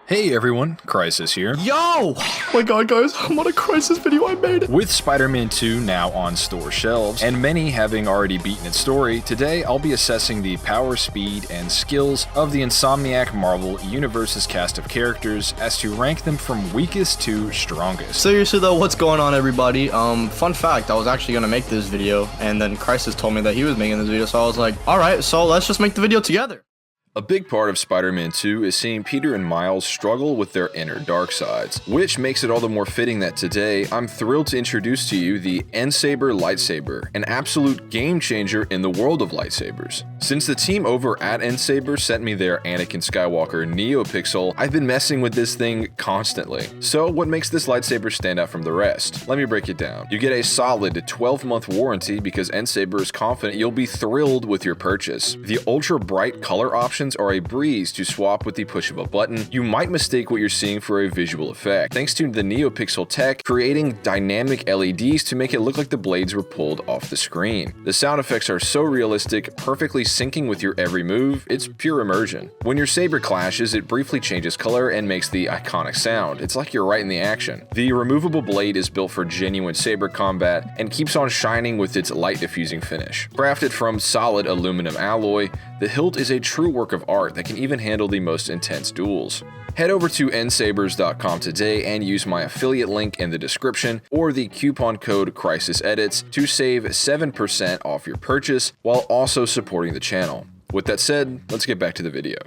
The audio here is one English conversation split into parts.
Hey everyone, Crisis here. Yo! Oh my god guys, I'm on a Crisis video, I made it! With Spider-Man 2 now on store shelves, and many having already beaten its story, today I'll be assessing the power, speed, and skills of the Insomniac Marvel Universe's cast of characters as to rank them from weakest to strongest. Seriously though, what's going on everybody? Fun fact, I was actually gonna make this video, and then Crisis told me that he was making this video, so I was like, alright, so let's just make the video together. A big part of Spider-Man 2 is seeing Peter and Miles struggle with their inner dark sides, which makes it all the more fitting that today I'm thrilled to introduce to you the N-Saber lightsaber, an absolute game changer in the world of lightsabers. Since the team over at N-Saber sent me their Anakin Skywalker NeoPixel, I've been messing with this thing constantly. So what makes this lightsaber stand out from the rest? Let me break it down. You get a solid 12-month warranty because N-Saber is confident you'll be thrilled with your purchase. The ultra bright color options are a breeze to swap with the push of a button. You might mistake what you're seeing for a visual effect, thanks to the NeoPixel tech creating dynamic LEDs to make it look like the blades were pulled off the screen. The sound effects are so realistic, perfectly syncing with your every move, it's pure immersion. When your saber clashes, it briefly changes color and makes the iconic sound. It's like you're right in the action. The removable blade is built for genuine saber combat and keeps on shining with its light diffusing finish. Crafted from solid aluminum alloy, the hilt is a true work of art that can even handle the most intense duels. Head over to nsabers.com today and use my affiliate link in the description or the coupon code CRISISEDITS to save 7% off your purchase while also supporting the channel. With that said, let's get back to the video.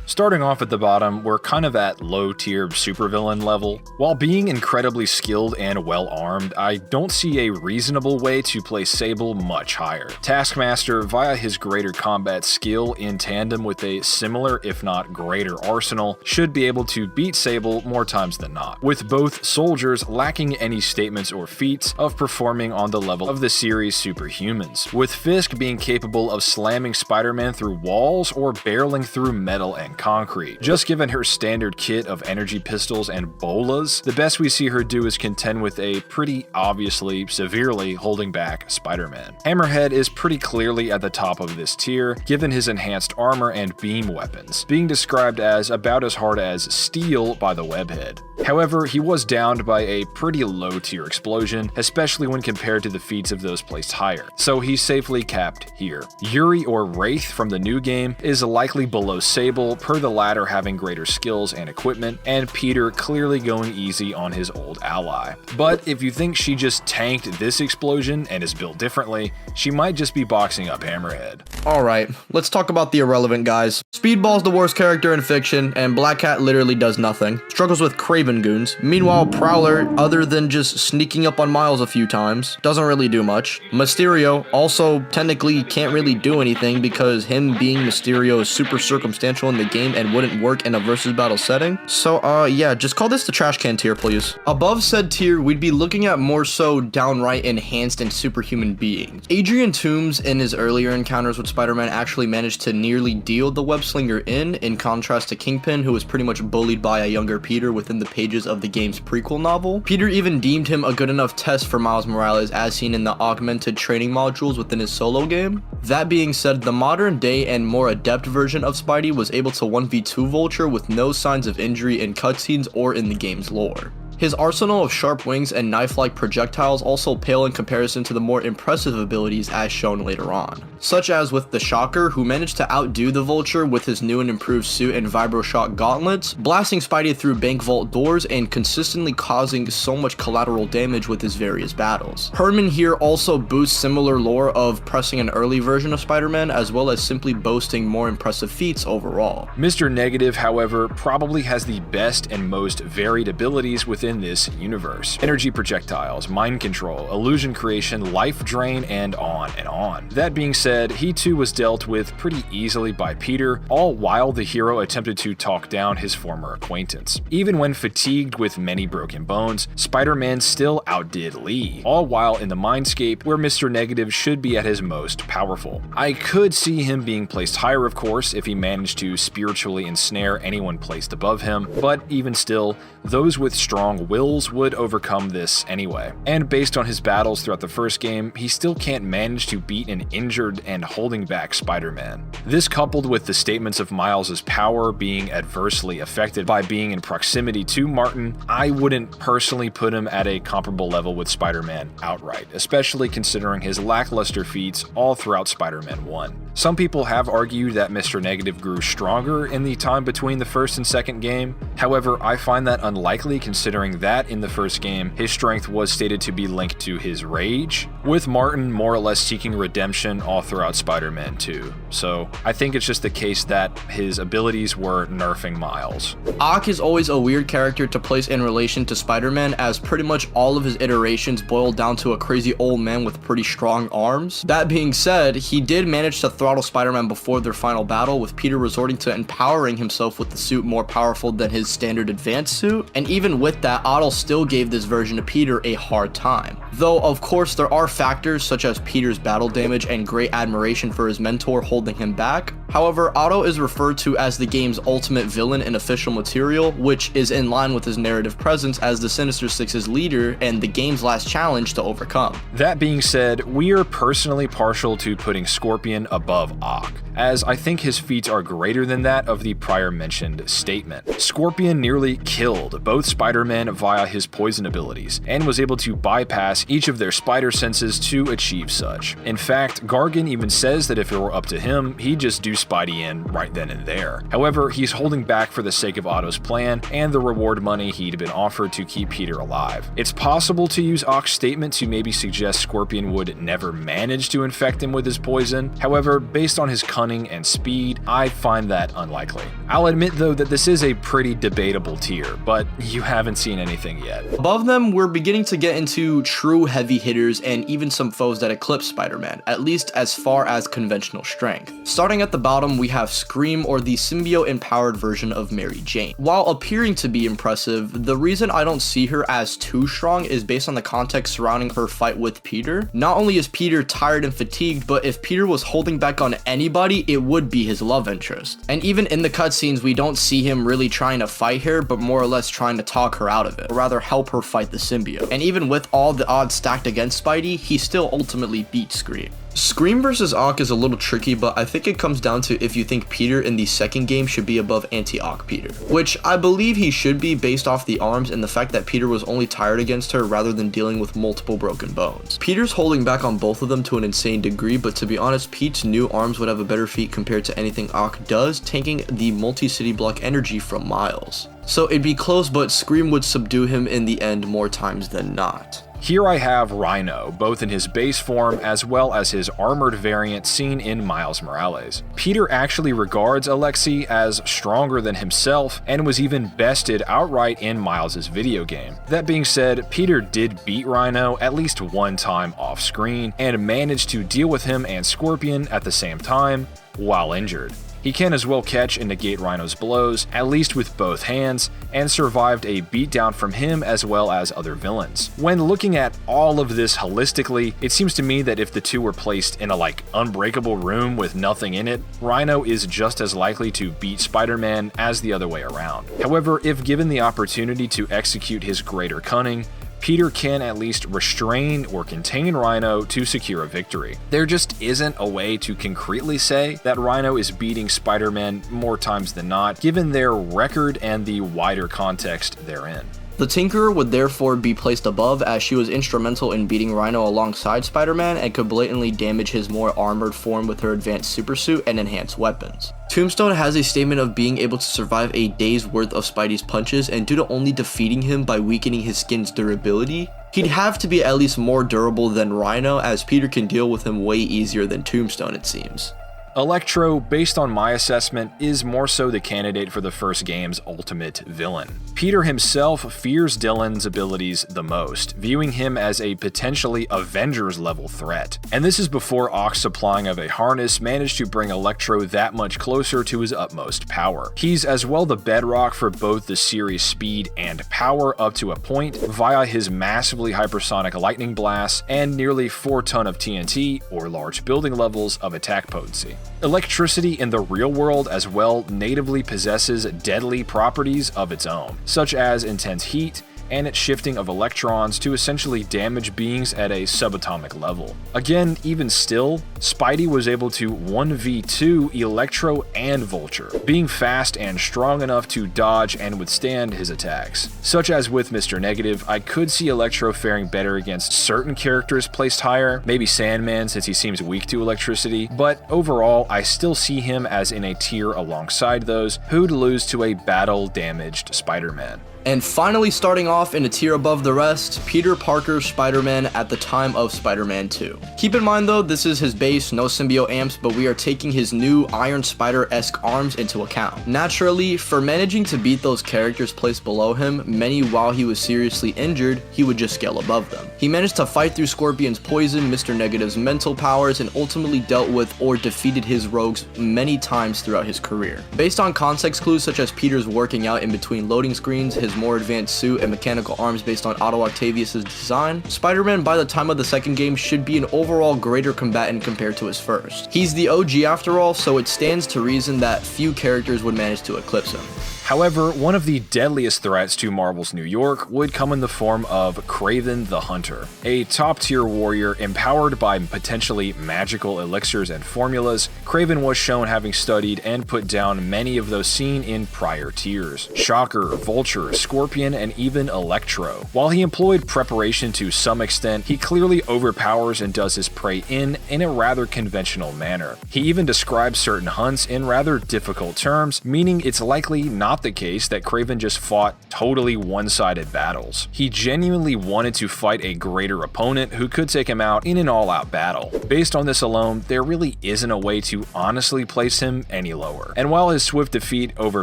Starting off at the bottom, we're kind of at low-tier supervillain level. While being incredibly skilled and well-armed, I don't see a reasonable way to place Sable much higher. Taskmaster, via his greater combat skill in tandem with a similar if not greater arsenal, should be able to beat Sable more times than not, with both soldiers lacking any statements or feats of performing on the level of the series' superhumans, with Fisk being capable of slamming Spider-Man through walls or barreling through metal and concrete. Just given her standard kit of energy pistols and bolas, the best we see her do is contend with a pretty obviously severely holding back Spider-Man. Hammerhead is pretty clearly at the top of this tier, given his enhanced armor and beam weapons, being described as about as hard as steel by the webhead. However, he was downed by a pretty low-tier explosion, especially when compared to the feats of those placed higher, so he's safely capped here. Yuri or Wraith from the new game is likely below Sable, per the latter having greater skills and equipment, and Peter clearly going easy on his old ally. But if you think she just tanked this explosion and is built differently, she might just be boxing up Hammerhead. Alright, let's talk about the irrelevant guys. Speedball's the worst character in fiction, and Black Cat literally does nothing. Struggles with Kraven goons. Meanwhile, Prowler, other than just sneaking up on Miles a few times, doesn't really do much. Mysterio also technically can't really do anything because him being Mysterio is super circumstantial in the game and wouldn't work in a versus battle setting. So yeah, just call this the trash can tier, please. Above said tier, we'd be looking at more so downright enhanced and superhuman beings. Adrian Toomes in his earlier encounters with Spider-Man actually managed to nearly deal the web slinger in contrast to Kingpin, who was pretty much bullied by a younger Peter within the pages of the game's prequel novel. Peter even deemed him a good enough test for Miles Morales as seen in the augmented training modules within his solo game. That being said, the modern day and more adept version of Spidey was able to 1v2 Vulture with no signs of injury in cutscenes or in the game's lore. His arsenal of sharp wings and knife-like projectiles also pale in comparison to the more impressive abilities as shown later on, such as with the Shocker, who managed to outdo the Vulture with his new and improved suit and vibro-shock gauntlets, blasting Spidey through bank vault doors and consistently causing so much collateral damage with his various battles. Herman here also boosts similar lore of pressing an early version of Spider-Man, as well as simply boasting more impressive feats overall. Mr. Negative, however, probably has the best and most varied abilities within this universe. Energy projectiles, mind control, illusion creation, life drain, and on and on. That being said, he too was dealt with pretty easily by Peter, all while the hero attempted to talk down his former acquaintance. Even when fatigued with many broken bones, Spider-Man still outdid Lee, all while in the Mindscape where Mr. Negative should be at his most powerful. I could see him being placed higher, of course, if he managed to spiritually ensnare anyone placed above him, but even still, those with strong strong wills would overcome this anyway. And based on his battles throughout the first game, he still can't manage to beat an injured and holding back Spider-Man. This, coupled with the statements of Miles' power being adversely affected by being in proximity to Martin, I wouldn't personally put him at a comparable level with Spider-Man outright, especially considering his lackluster feats all throughout Spider-Man 1. Some people have argued that Mr. Negative grew stronger in the time between the first and second game. However, I find that unlikely considering that in the first game, his strength was stated to be linked to his rage, with Martin more or less seeking redemption all throughout Spider-Man 2. So I think it's just the case that his abilities were nerfing Miles. Ock is always a weird character to place in relation to Spider-Man, as pretty much all of his iterations boil down to a crazy old man with pretty strong arms. That being said, he did manage to throttle Spider-Man before their final battle, with Peter resorting to empowering himself with the suit more powerful than his standard advanced suit, and even with that, Otto still gave this version of Peter a hard time. Though of course there are factors such as Peter's battle damage and great admiration for his mentor holding him back. However, Otto is referred to as the game's ultimate villain in official material, which is in line with his narrative presence as the Sinister Six's leader and the game's last challenge to overcome. That being said, we are personally partial to putting Scorpion above Ock, as I think his feats are greater than that of the prior mentioned statement. Scorpion nearly killed both Spider-Man via his poison abilities, and was able to bypass each of their spider senses to achieve such. In fact, Gargan even says that if it were up to him, he'd just do Spidey in right then and there. However, he's holding back for the sake of Otto's plan and the reward money he'd been offered to keep Peter alive. It's possible to use Ock's statement to maybe suggest Scorpion would never manage to infect him with his poison. However, based on his cunning and speed, I find that unlikely. I'll admit though that this is a pretty debatable tier, but you haven't seen anything yet. Above them, we're beginning to get into true heavy hitters and even some foes that eclipse Spider-Man, at least as far as conventional strength. Starting at the bottom, we have Scream, or the symbiote-empowered version of Mary Jane. While appearing to be impressive, the reason I don't see her as too strong is based on the context surrounding her fight with Peter. Not only is Peter tired and fatigued, but if Peter was holding back on anybody, it would be his love interest. And even in the cutscenes, we don't see him really trying to fight her, but more or less trying to talk her out of it, or rather help her fight the symbiote. And even with all the odds stacked against Spidey, he still ultimately beats Scream. Scream versus Ock is a little tricky, but I think it comes down to if you think Peter in the second game should be above anti-Ock Peter, which I believe he should be based off the arms and the fact that Peter was only tired against her rather than dealing with multiple broken bones. Peter's holding back on both of them to an insane degree, but to be honest, Pete's new arms would have a better feat compared to anything Ock does, tanking the multi-city block energy from Miles. So it'd be close, but Scream would subdue him in the end more times than not. Here I have Rhino, both in his base form as well as his armored variant seen in Miles Morales. Peter actually regards Alexei as stronger than himself and was even bested outright in Miles' video game. That being said, Peter did beat Rhino at least one time off screen and managed to deal with him and Scorpion at the same time while injured. He can as well catch and negate Rhino's blows, at least with both hands, and survived a beatdown from him as well as other villains. When looking at all of this holistically, it seems to me that if the two were placed in a unbreakable room with nothing in it, Rhino is just as likely to beat Spider-Man as the other way around. However, if given the opportunity to execute his greater cunning, Peter can at least restrain or contain Rhino to secure a victory. There just isn't a way to concretely say that Rhino is beating Spider-Man more times than not, given their record and the wider context therein. The Tinkerer would therefore be placed above, as she was instrumental in beating Rhino alongside Spider-Man and could blatantly damage his more armored form with her advanced supersuit and enhanced weapons. Tombstone has a statement of being able to survive a day's worth of Spidey's punches, and due to only defeating him by weakening his skin's durability, he'd have to be at least more durable than Rhino, as Peter can deal with him way easier than Tombstone, it seems. Electro, based on my assessment, is more so the candidate for the first game's ultimate villain. Peter himself fears Dylan's abilities the most, viewing him as a potentially Avengers-level threat. And this is before Ock's supplying of a harness managed to bring Electro that much closer to his utmost power. He's as well the bedrock for both the series' speed and power up to a point via his massively hypersonic lightning blasts and nearly 4 ton of TNT, or large building levels, of attack potency. Electricity in the real world as well natively possesses deadly properties of its own, such as intense heat and its shifting of electrons to essentially damage beings at a subatomic level. Again, even still, Spidey was able to 1v2 Electro and Vulture, being fast and strong enough to dodge and withstand his attacks. Such as with Mr. Negative, I could see Electro faring better against certain characters placed higher, maybe Sandman since he seems weak to electricity, but overall I still see him as in a tier alongside those who'd lose to a battle-damaged Spider-Man. And finally, starting off in a tier above the rest, Peter Parker's Spider-Man at the time of Spider-Man 2. Keep in mind though, this is his base, no symbiote amps, but we are taking his new Iron Spider-esque arms into account. Naturally, for managing to beat those characters placed below him, many while he was seriously injured, he would just scale above them. He managed to fight through Scorpion's poison, Mr. Negative's mental powers, and ultimately dealt with or defeated his rogues many times throughout his career. Based on context clues such as Peter's working out in between loading screens, his more advanced suit, and mechanical arms based on Otto Octavius' design, Spider-Man by the time of the second game should be an overall greater combatant compared to his first. He's the OG after all, so it stands to reason that few characters would manage to eclipse him. However, one of the deadliest threats to Marvel's New York would come in the form of Kraven the Hunter, a top-tier warrior empowered by potentially magical elixirs and formulas. Kraven was shown having studied and put down many of those seen in prior tiers: Shocker, Vulture, Scorpion, and even Electro. While he employed preparation to some extent, he clearly overpowers and does his prey in a rather conventional manner. He even describes certain hunts in rather difficult terms, meaning it's likely not the case that Kraven just fought totally one-sided battles. He genuinely wanted to fight a greater opponent who could take him out in an all-out battle. Based on this alone, there really isn't a way to honestly place him any lower. And while his swift defeat over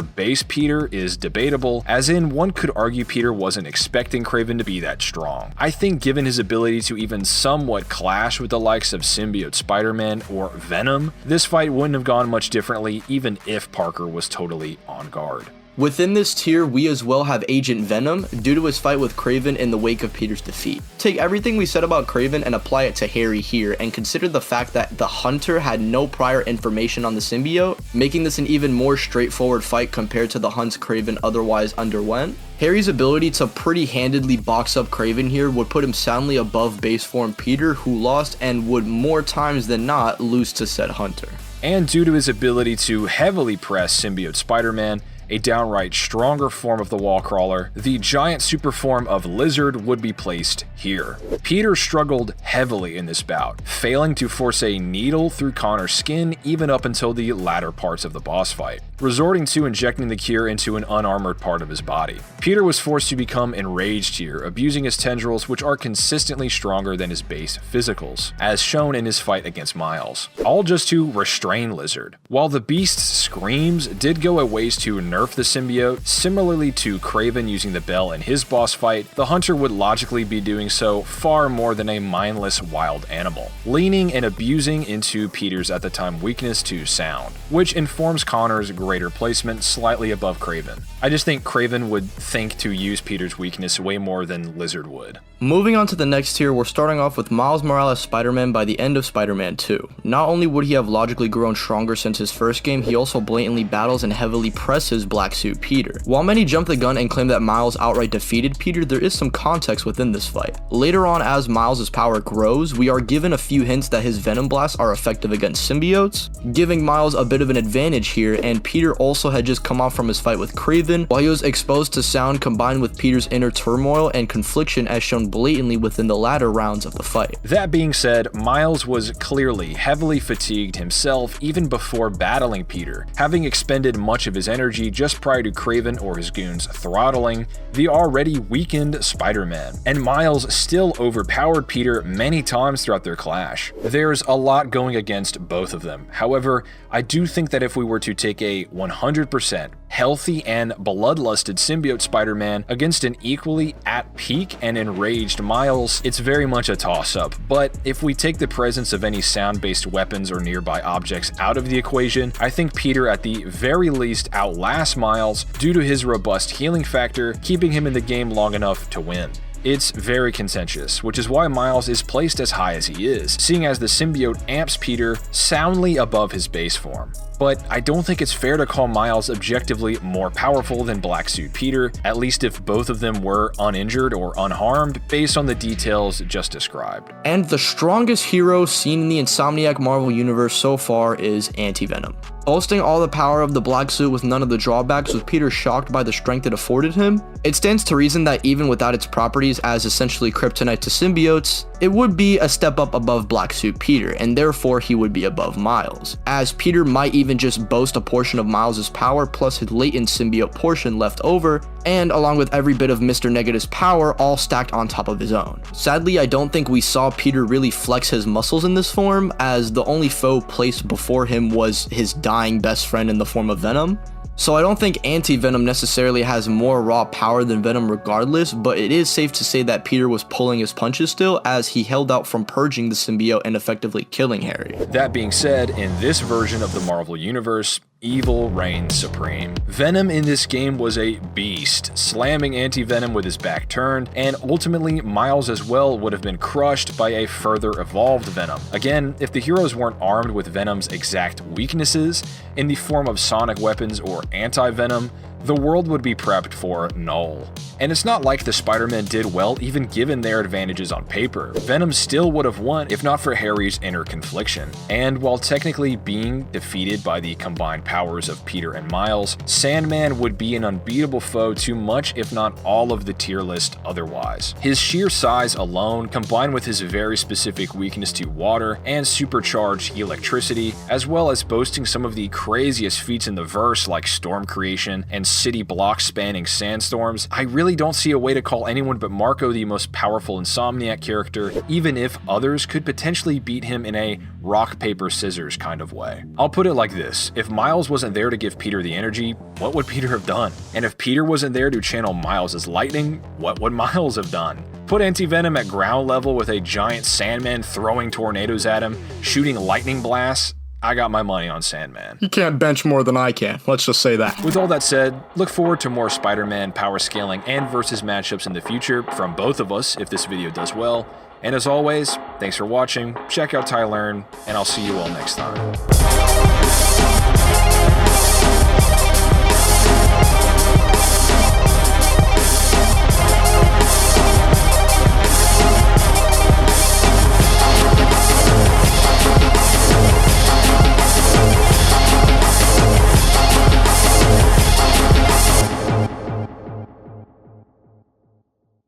base Peter is debatable, as in one could argue Peter wasn't expecting Kraven to be that strong, I think given his ability to even somewhat clash with the likes of Symbiote Spider-Man or Venom, this fight wouldn't have gone much differently even if Parker was totally on guard. Within this tier, we as well have Agent Venom, due to his fight with Kraven in the wake of Peter's defeat. Take everything we said about Kraven and apply it to Harry here, and consider the fact that the Hunter had no prior information on the symbiote, making this an even more straightforward fight compared to the hunts Kraven otherwise underwent. Harry's ability to pretty handedly box up Kraven here would put him soundly above base form Peter, who lost and would more times than not lose to said Hunter. And due to his ability to heavily press Symbiote Spider-Man, a downright stronger form of the wall crawler, the giant super form of Lizard would be placed here. Peter struggled heavily in this bout, failing to force a needle through Connor's skin even up until the latter parts of the boss fight, resorting to injecting the cure into an unarmored part of his body. Peter was forced to become enraged here, abusing his tendrils, which are consistently stronger than his base physicals, as shown in his fight against Miles, all just to restrain Lizard. While the beast's screams did go a ways to nerf the symbiote, similarly to Kraven using the bell in his boss fight, the Hunter would logically be doing so far more than a mindless wild animal, leaning and abusing into Peter's at the time weakness to sound, which informs Connor's greater placement slightly above Kraven. I just think Kraven would think to use Peter's weakness way more than Lizard would. Moving on to the next tier, we're starting off with Miles Morales' Spider-Man by the end of Spider-Man 2. Not only would he have logically grown stronger since his first game, he also blatantly battles and heavily presses Black Suit Peter. While many jump the gun and claim that Miles outright defeated Peter, there is some context within this fight. Later on, as Miles' power grows, we are given a few hints that his Venom Blasts are effective against symbiotes, giving Miles a bit of an advantage here, and Peter also had just come off from his fight with Kraven, while he was exposed to sound combined with Peter's inner turmoil and confliction as shown blatantly within the latter rounds of the fight. That being said, Miles was clearly heavily fatigued himself even before battling Peter, having expended much of his energy just prior to Kraven or his goons throttling the already weakened Spider-Man, and Miles still overpowered Peter many times throughout their clash. There's a lot going against both of them. However, I do think that if we were to take a 100% healthy and bloodlusted symbiote Spider-Man against an equally at peak and enraged Miles, it's very much a toss-up. But if we take the presence of any sound-based weapons or nearby objects out of the equation, I think Peter at the very least outlasts Miles due to his robust healing factor, keeping him in the game long enough to win. It's very contentious, which is why Miles is placed as high as he is, seeing as the symbiote amps Peter soundly above his base form. But I don't think it's fair to call Miles objectively more powerful than Black Suit Peter, at least if both of them were uninjured or unharmed based on the details just described. And the strongest hero seen in the Insomniac Marvel universe so far is Anti-Venom. Boasting all the power of the black suit with none of the drawbacks, with Peter shocked by the strength it afforded him, it stands to reason that even without its properties as essentially kryptonite to symbiotes, it would be a step up above Black Suit Peter, and therefore he would be above Miles, as Peter might even just boast a portion of Miles' power plus his latent symbiote portion left over, and along with every bit of Mr. Negative's power all stacked on top of his own. Sadly, I don't think we saw Peter really flex his muscles in this form, as the only foe placed before him was his dying best friend in the form of Venom. So I don't think Anti-Venom necessarily has more raw power than Venom regardless, but it is safe to say that Peter was pulling his punches still, as he held out from purging the symbiote and effectively killing Harry. That being said, in this version of the Marvel Universe, evil reigns supreme. Venom in this game was a beast, slamming Anti-Venom with his back turned, and ultimately Miles as well would have been crushed by a further evolved Venom. Again, if the heroes weren't armed with Venom's exact weaknesses in the form of sonic weapons or anti-Venom, the world would be prepped for null. And it's not like the Spider-Men did well even given their advantages on paper. Venom still would have won if not for Harry's inner confliction. And while technically being defeated by the combined powers of Peter and Miles, Sandman would be an unbeatable foe to much if not all of the tier list otherwise. His sheer size alone, combined with his very specific weakness to water and supercharged electricity, as well as boasting some of the craziest feats in the verse like storm creation and city block spanning sandstorms, I really don't see a way to call anyone but Marco the most powerful Insomniac character, even if others could potentially beat him in a rock, paper, scissors kind of way. I'll put it like this: if Miles wasn't there to give Peter the energy, what would Peter have done? And if Peter wasn't there to channel Miles' lightning, what would Miles have done? Put Anti-Venom at ground level with a giant Sandman throwing tornadoes at him, shooting lightning blasts, I got my money on Sandman. He can't bench more than I can, let's just say that. With all that said, look forward to more Spider-Man power scaling and versus matchups in the future from both of us if this video does well. And as always, thanks for watching, check out Tylearned, and I'll see you all next time.